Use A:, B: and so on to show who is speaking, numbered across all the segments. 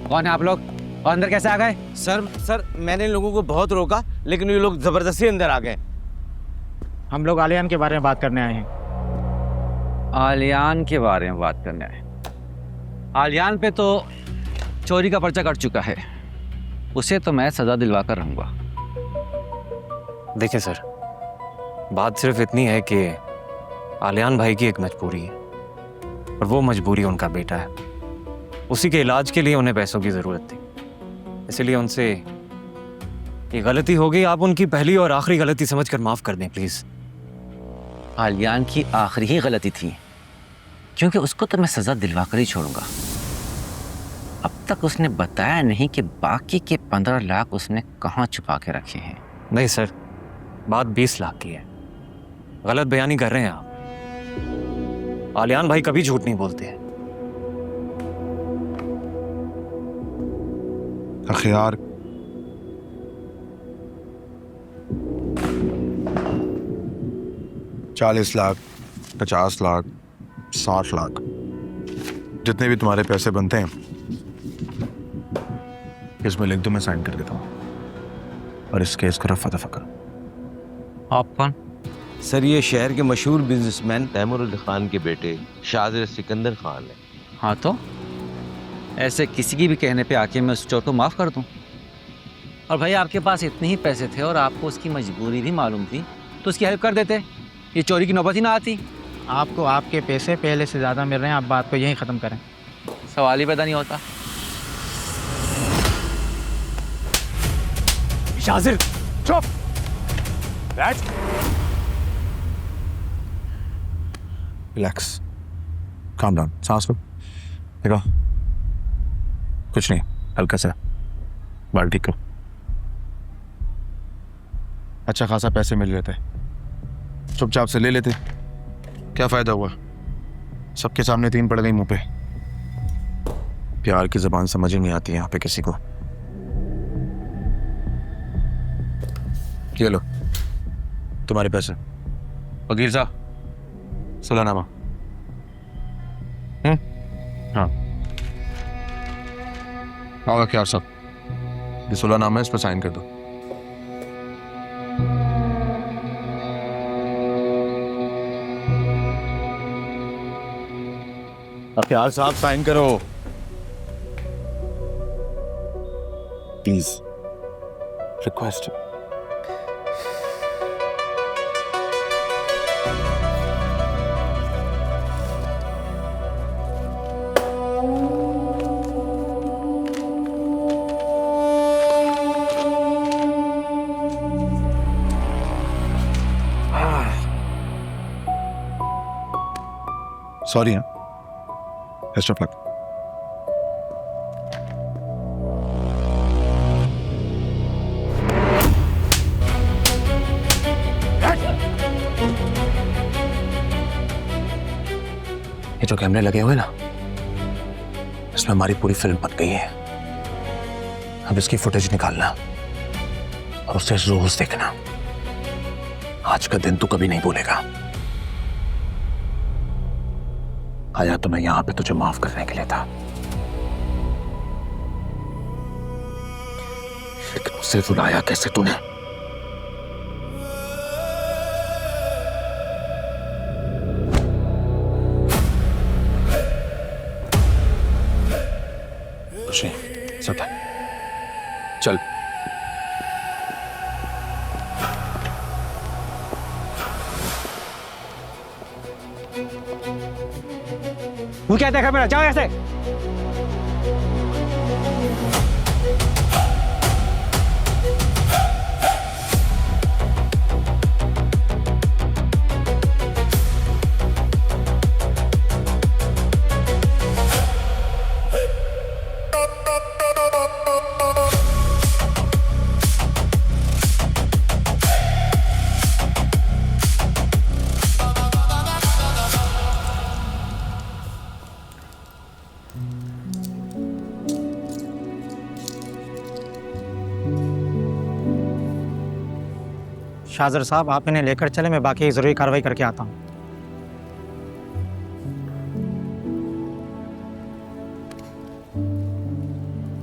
A: कौन है आप लोग और अंदर कैसे आ गए?
B: सर मैंने इन लोगों को बहुत रोका, लेकिन ये लोग जबरदस्ती अंदर आ गए।
C: हम लोग आलियान के बारे में बात करने आए हैं।
A: आलियान के बारे में बात करने आए? आलियान पे तो चोरी का पर्चा कट चुका है, उसे तो मैं सजा दिलवा कर रहूंगा।
D: देखिए सर, बात सिर्फ इतनी है कि आलियान भाई की एक मजबूरी है, और वो मजबूरी उनका बेटा है। उसी के इलाज के लिए उन्हें पैसों की जरूरत थी, इसलिए उनसे ये गलती हो गई। आप उनकी पहली और आखिरी गलती समझकर माफ कर दें प्लीज।
A: आलियान की आखिरी ही गलती थी, क्योंकि उसको तो मैं सजा दिलवा कर ही छोड़ूंगा। अब तक उसने बताया नहीं कि बाकी के 15 लाख उसने कहाँ छुपा के रखे हैं।
D: नहीं सर, बात 20 लाख की है। गलत बयानी कर रहे हैं आप। आलियान भाई कभी झूठ नहीं बोलते हैं।
E: अखियार, $40 लाख, 50 लाख, 60 लाख, जितने भी तुम्हारे पैसे बनते हैं इसमें लिख दो, मैं साइन कर देता हूँ और इस केस को रफा दफा करो।
A: आप कौन?
B: सर ये शहर के मशहूर बिजनेसमैन तैमूर अली खान के बेटे शाहजर सिकंदर खान है।
A: हाँ तो ऐसे किसी की भी कहने पे आके मैं उस चोर को माफ़ कर दूं? और भाई आपके पास इतने ही पैसे थे और आपको उसकी मजबूरी भी मालूम थी तो उसकी हेल्प कर देते, ये चोरी की नौबत ही ना आती।
C: आपको आपके पैसे पहले से ज़्यादा मिल रहे हैं, आप बात को यहीं ख़त्म करें।
A: सवाल ही पैदा नहीं होता।
E: शाजिर चुप, रिलैक्स, काम डाउन, सांस लो। देखो कुछ नहीं, हल्का सा बाल ठीक करो। अच्छा खासा पैसे मिल रहे थे, चुपचाप से ले लेते, क्या फायदा हुआ? सबके सामने 3 पड़ गई मुंह पे। प्यार की जबान समझ ही नहीं आती यहाँ पे किसी को। ये लो तुम्हारे पैसे। वकील साहब, सुलहनामा। हाँ आओ क्या सब, ये सुलहनामा है, इस पर साइन कर दो। अख्तियार साहब साइन करो प्लीज, रिक्वेस्ट। सॉरी हाँ, बेस्ट ऑफ लक।
D: ये जो कैमरे लगे हुए ना, इसमें हमारी पूरी फिल्म बन गई है। अब इसकी फुटेज निकालना और उसे रोज देखना। आज का दिन तू कभी नहीं भूलेगा। आया तो मैं यहां पे तुझे माफ करने के लिए था, लेकिन उसे रुलाया कैसे तूने? कुछ नहीं, सब है। चल
A: वो क्या देखा मेरा, जाओ ऐसे।
C: शाहजर साहब, आप इन्हें लेकर चले, मैं बाकी ज़रूरी कार्रवाई करके आता हूँ।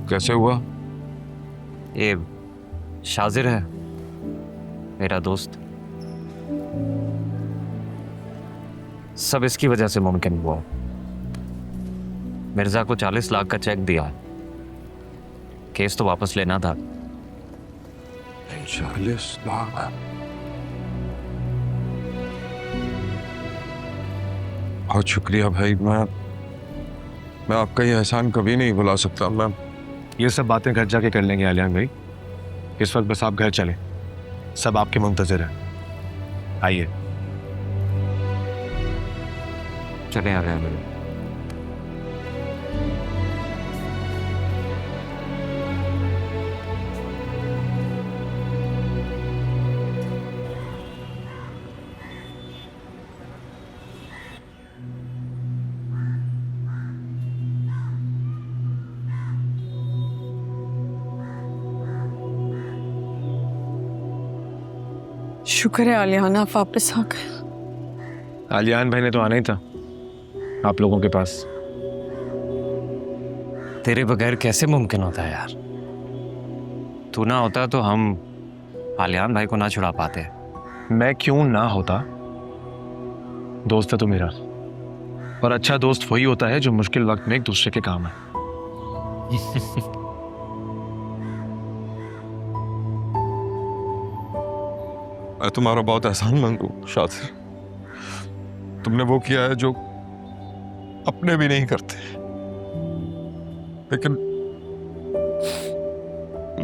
E: कैसे हुआ?
D: ये शाजिर है मेरा दोस्त, सब इसकी वजह से मुमकिन हुआ। मिर्जा को 40 लाख का चेक दिया, केस तो वापस लेना था।
E: 40 लाख? बहुत शुक्रिया भाई, मैं आपका ये एहसान कभी नहीं भुला सकता। मैं
F: ये सब बातें घर जाके कर लेंगे आलियान भाई, इस वक्त बस आप घर चलें, सब आपके मुंतजर हैं। आइए।
D: चले आ गए मेरे।
G: शुक्र है आलियान आप वापस आ गए।
F: आलियान भाई ने तो आना ही था आप लोगों के पास।
D: तेरे बगैर कैसे मुमकिन होता है यार? तू ना होता तो हम आलियान भाई को ना छुड़ा पाते।
F: मैं क्यों ना होता? दोस्त है तो मेरा, और अच्छा दोस्त वही होता है जो मुश्किल वक्त में एक दूसरे के काम है।
E: मैं तुम्हारा बहुत एहसान मंगू शातिर। तुमने वो किया है जो अपने भी नहीं करते, लेकिन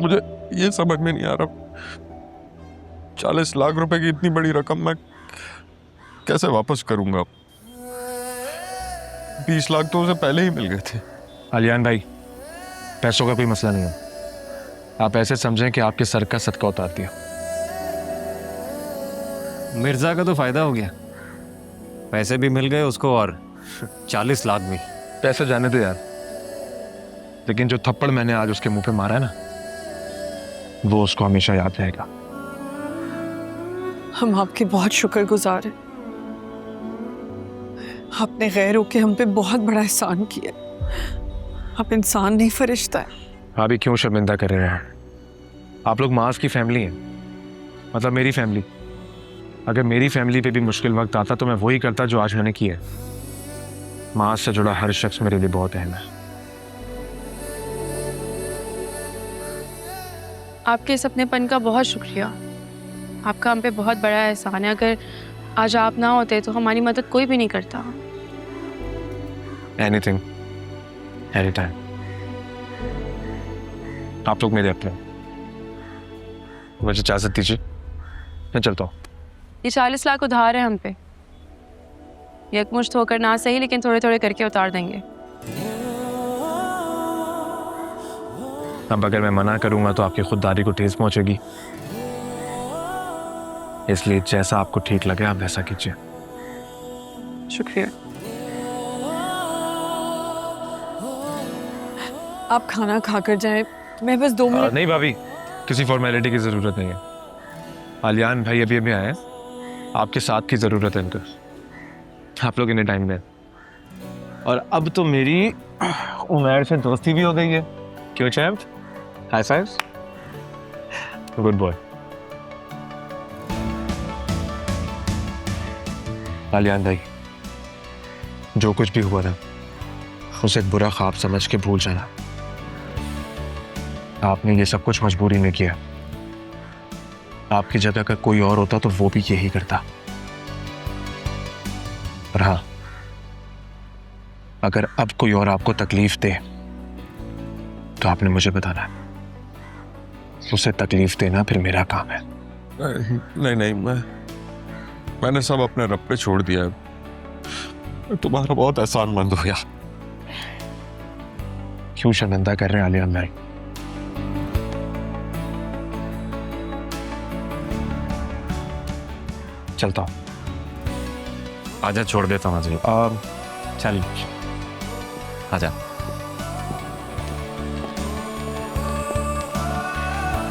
E: मुझे ये समझ में नहीं आ रहा 40 लाख रुपए की इतनी बड़ी रकम मैं कैसे वापस करूंगा? 20 लाख तो उसे पहले ही मिल गए थे।
F: आलियान भाई, पैसों का कोई मसला नहीं है, आप ऐसे समझें कि आपके सर का सदका उतार दिया।
D: मिर्जा का तो फायदा हो गया, पैसे भी मिल गए उसको और 40 लाख भी।
F: पैसे जाने दो यार, लेकिन जो थप्पड़ मैंने आज उसके मुंह पे मारा है ना, वो उसको हमेशा याद रहेगा।
G: हम आपके बहुत शुक्रगुजार हैं, आपने गैर होके हम पे बहुत बड़ा एहसान किया। आप इंसान नहीं फरिश्ता है।
F: भाभी क्यों शर्मिंदा कर रहे हैं? आप लोग मास की फैमिली हैं, मतलब मेरी फैमिली। अगर मेरी फैमिली पे भी मुश्किल वक्त आता तो मैं वही करता जो आज मैंने किया। मास से जुड़ा हर शख्स मेरे लिए बहुत अहम है।
H: आपके इस अपनेपन का बहुत शुक्रिया। आपका हम पे बहुत बड़ा एहसान है। अगर आज आप ना होते तो हमारी मदद कोई भी नहीं करता।
F: Anything, any time. आप लोग मेरे अपने। मुझे इजाजत दीजिए, मैं चलता हूँ।
H: ये 40 लाख उधार है हम पे। यकमुश्त होकर ना सही, लेकिन थोड़े थोड़े करके उतार देंगे।
F: अब अगर मैं मना करूंगा तो आपकी खुददारी को ठेस पहुंचेगी, इसलिए जैसा आपको ठीक लगे आप वैसा कीजिए।
H: शुक्रिया।
G: आप खाना खाकर जाएं, मैं बस 2 मिनट।
F: नहीं भाभी, किसी फॉर्मेलिटी की जरूरत नहीं है। आलियान भाई अभी अभी आए हैं, आपके साथ की जरूरत है इनको। आप लोग इन्हें टाइम दें। और अब तो मेरी उमैर से दोस्ती भी हो गई है। क्यों champ? High fives. Good boy. Aliyan भाई, जो कुछ भी हुआ ना, उसे एक बुरा ख्वाब समझ के भूल जाना। आपने ये सब कुछ मजबूरी में किया। आपकी जगह का कोई और होता तो वो भी यही करता। और हाँ, अगर अब कोई और आपको तकलीफ दे तो आपने मुझे बताना है। उसे तकलीफ देना फिर मेरा काम है।
E: नहीं नहीं, मैंने सब अपने रब पे छोड़ दिया है। तुम्हारा बहुत एहसानमंद हो गया।
F: क्यों शर्मिंदा कर रहे हैं आलियान भाई? चलता हूँ।
D: आजा, छोड़ देता हूँ।
F: चल
D: आजा।